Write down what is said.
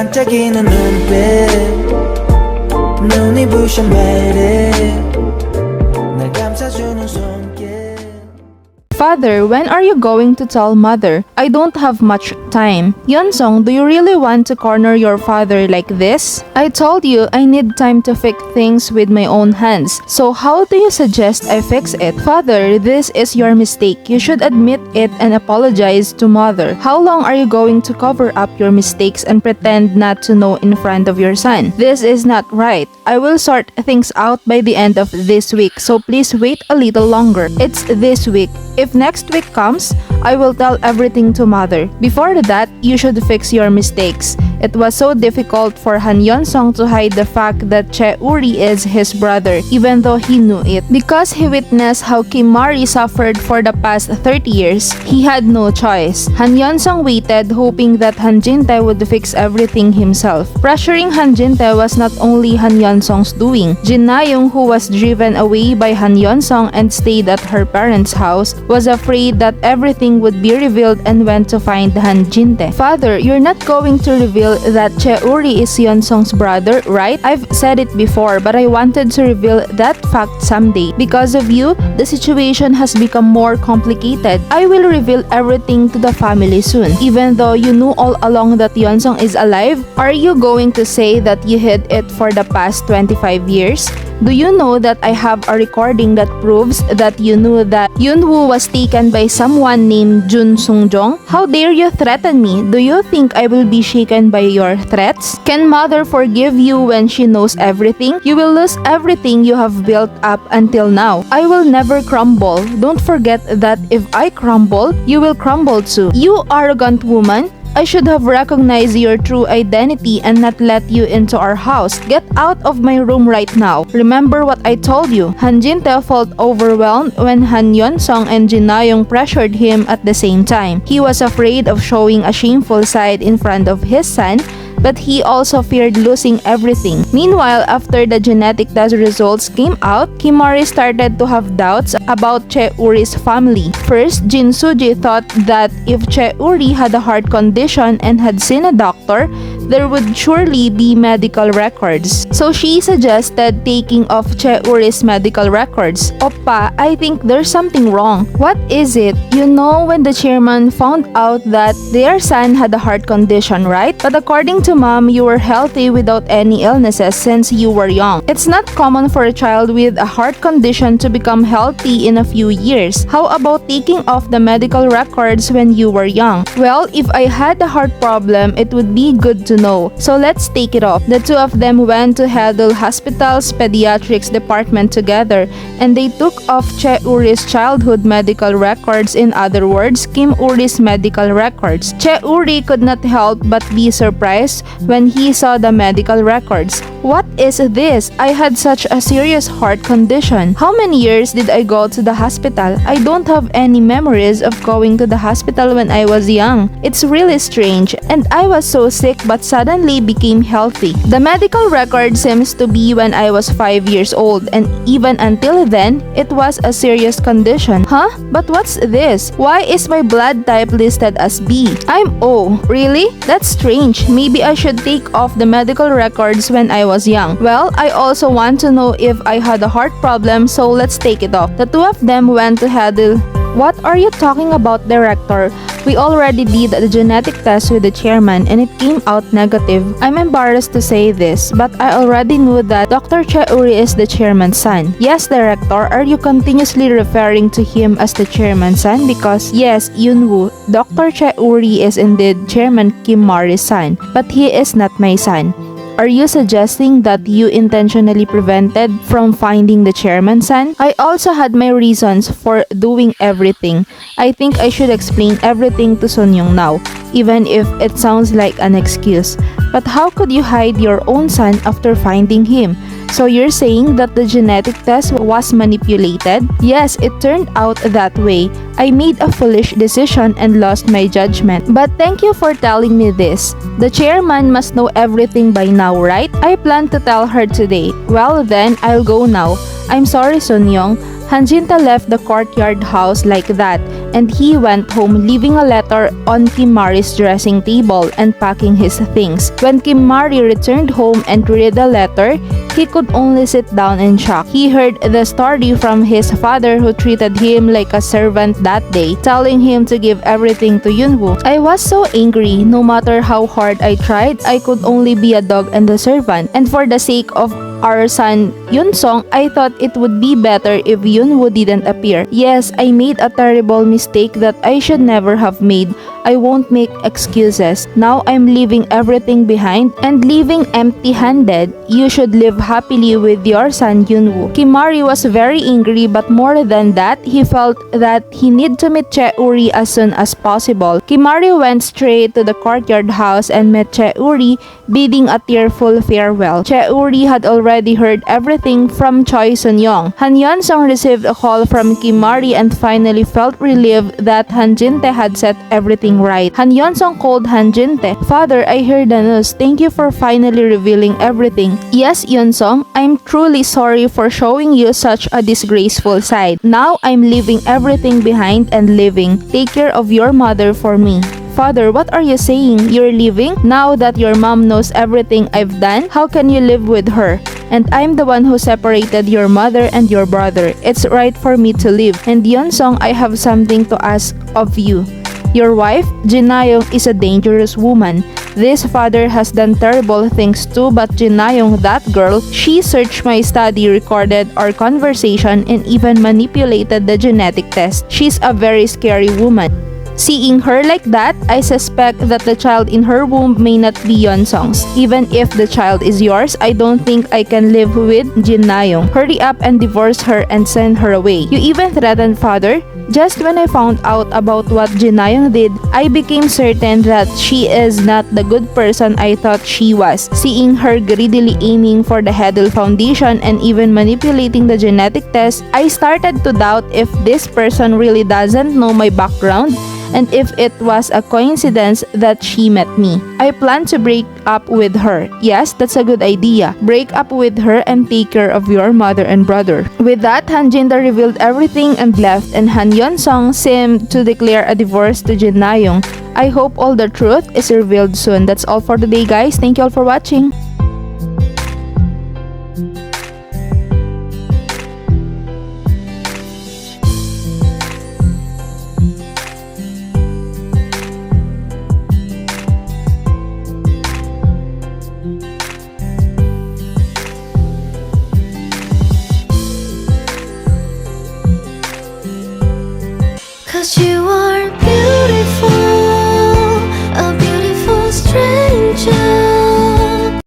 반짝이는 눈빛 눈이 부셔 매일 날 감싸주는 손길. Father, when are you going to tell mother? I don't have much time. Yeonsong, do you really want to corner your father like this? I told you I need time to fix things with my own hands. So how do you suggest I fix it? Father, this is your mistake. You should admit it and apologize to mother. How long are you going to cover up your mistakes and pretend not to know in front of your son? This is not right. I will sort things out by the end of this week, so please wait a little longer. It's this week. If next week comes, I will tell everything to mother. Before that, you should fix your mistakes. It was so difficult for Han Yeon-song to hide the fact that Chae Woo Ri is his brother, even though he knew it. Because he witnessed how Kim Mari suffered for the past 30 years, he had no choice. Han Yeon-song waited, hoping that Han Jin-tae would fix everything himself. Pressuring Han Jin-tae was not only Han Yeon-song's doing. Jin Na-young, who was driven away by Han Yeon-song and stayed at her parents' house, was afraid that everything would be revealed and went to find Han Jin-tae. Father, you're not going to reveal that Chae Woo Ri is Yeon-song's brother, right? I've said it before, but I wanted to reveal that fact someday. Because of you, the situation has become more complicated. I will reveal everything to the family soon. Even though you knew all along that Yeon-song is alive, are you going to say that you hid it for the past 25 years? Do you know that I have a recording that proves that you knew that Yoon-woo was taken by someone named Jun Sung-jong? How dare you threaten me? Do you think I will be shaken by your threats? Can mother forgive you when she knows everything? You will lose everything you have built up until now. I will never crumble. Don't forget that if I crumble, you will crumble too. You arrogant woman! I should have recognized your true identity and not let you into our house. Get out of my room right now. Remember what I told you. Han Jin-tae felt overwhelmed when Han Yeon-song and Jin Na-young pressured him at the same time. He was afraid of showing a shameful side in front of his son, but he also feared losing everything. Meanwhile, after the genetic test results came out, Kim Mari started to have doubts about Chae Woo Ri's family. First, Jin Soo Ji thought that if Chae Woo Ri had a heart condition and had seen a doctor, there would surely be medical records. So she suggested taking off Chae Woo Ri's medical records. Oppa, I think there's something wrong. What is it? You know when the chairman found out that their son had a heart condition, right? But according to mom, you were healthy without any illnesses since you were young. It's not common for a child with a heart condition to become healthy in a few years. How about taking off the medical records when you were young? Well, if I had a heart problem, it would be good to know. So let's take it off. The two of them went to Haedeul Hospital's pediatrics department together, and they took off Chae Woo Ri's childhood medical records, in other words, Kim Woo Ri's medical records. Chae Woo Ri could not help but be surprised when he saw the medical records. What is this? I had such a serious heart condition. How many years did I go to the hospital? I don't have any memories of going to the hospital when I was young. It's really strange, and I was so sick but suddenly became healthy. The medical record seems to be when I was 5 years old, and even until then, it was a serious condition. Huh? But what's this? Why is my blood type listed as B? I'm O. Really? That's strange. Maybe I should take off the medical records when I was young. Well, I also want to know if I had a heart problem, so let's take it off. The two of them went to Haedeul. What are you talking about, director? We already did the genetic test with the chairman and it came out negative. I'm embarrassed to say this, but I already knew that Dr. Chae Woo Ri is the chairman's son. Yes, director, are you continuously referring to him as the chairman's son? Because yes, Yoon-woo, Dr. Chae Woo Ri is indeed Chairman Kim Mari's son, but he is not my son. Are you suggesting that you intentionally prevented from finding the chairman's son? I also had my reasons for doing everything. I think I should explain everything to Sun-young now, even if it sounds like an excuse. But how could you hide your own son after finding him? So you're saying that the genetic test was manipulated? Yes, it turned out that way. I made a foolish decision and lost my judgment. But thank you for telling me this. The chairman must know everything by now, right? I plan to tell her today. Well then, I'll go now. I'm sorry, Sun-young. Han Jin-tae left the courtyard house like that, and he went home leaving a letter on Kim Mari's dressing table and packing his things. When Kim Mari returned home and read the letter, he could only sit down in shock. He heard the story from his father who treated him like a servant that day, telling him to give everything to Yunwoo. I was so angry. No matter how hard I tried, I could only be a dog and a servant. And for the sake of our son Yunsong, I thought it would be better if Yunwoo didn't appear. Yes, I made a terrible mistake that I should never have made. I won't make excuses. Now I'm leaving everything behind and leaving empty-handed. You should live happily with your son Yunwoo. Kim Mari was very angry, but more than that, he felt that he need to meet Chae Woo Ri as soon as possible. Kim Mari went straight to the courtyard house and met Chae Woo Ri, bidding a tearful farewell. Chae Woo Ri had already heard everything from Choi Sun-young. Han Yeon-sung received a call from Kim Mari and finally felt relieved that Han Jin-tae had set everything right. Han Yeon-sung called Han Jin-tae. "Father, I heard the news. Thank you for finally revealing everything." "Yes, Yeon-sung, I'm truly sorry for showing you such a disgraceful side. Now I'm leaving everything behind and living. Take care of your mother for me." "Father, what are you saying? You're leaving? Now that your mom knows everything I've done, how can you live with her? And I'm the one who separated your mother and your brother. It's right for me to leave. And Yeon-sung, I have something to ask of you. Your wife, Jin-young, is a dangerous woman. This father has done terrible things too, but Jin-young, that girl, she searched my study, recorded our conversation, and even manipulated the genetic test. She's a very scary woman. Seeing her like that, I suspect that the child in her womb may not be Yeon-sung's. Even if the child is yours, I don't think I can live with Jin-young. Hurry up and divorce her and send her away. You even threatened father? Just when I found out about what Jin-young did, I became certain that she is not the good person I thought she was. Seeing her greedily aiming for the Haedeul Foundation and even manipulating the genetic test, I started to doubt if this person really doesn't know my background and if it was a coincidence that she met me. I plan to break up with her. Yes, that's a good idea. Break up with her and take care of your mother and brother. With that, Han Jin-tae revealed everything and left, and Han Yeon-sung seemed to declare a divorce to Jin-young. I hope all the truth is revealed soon. That's all for today, guys. Thank you all for watching.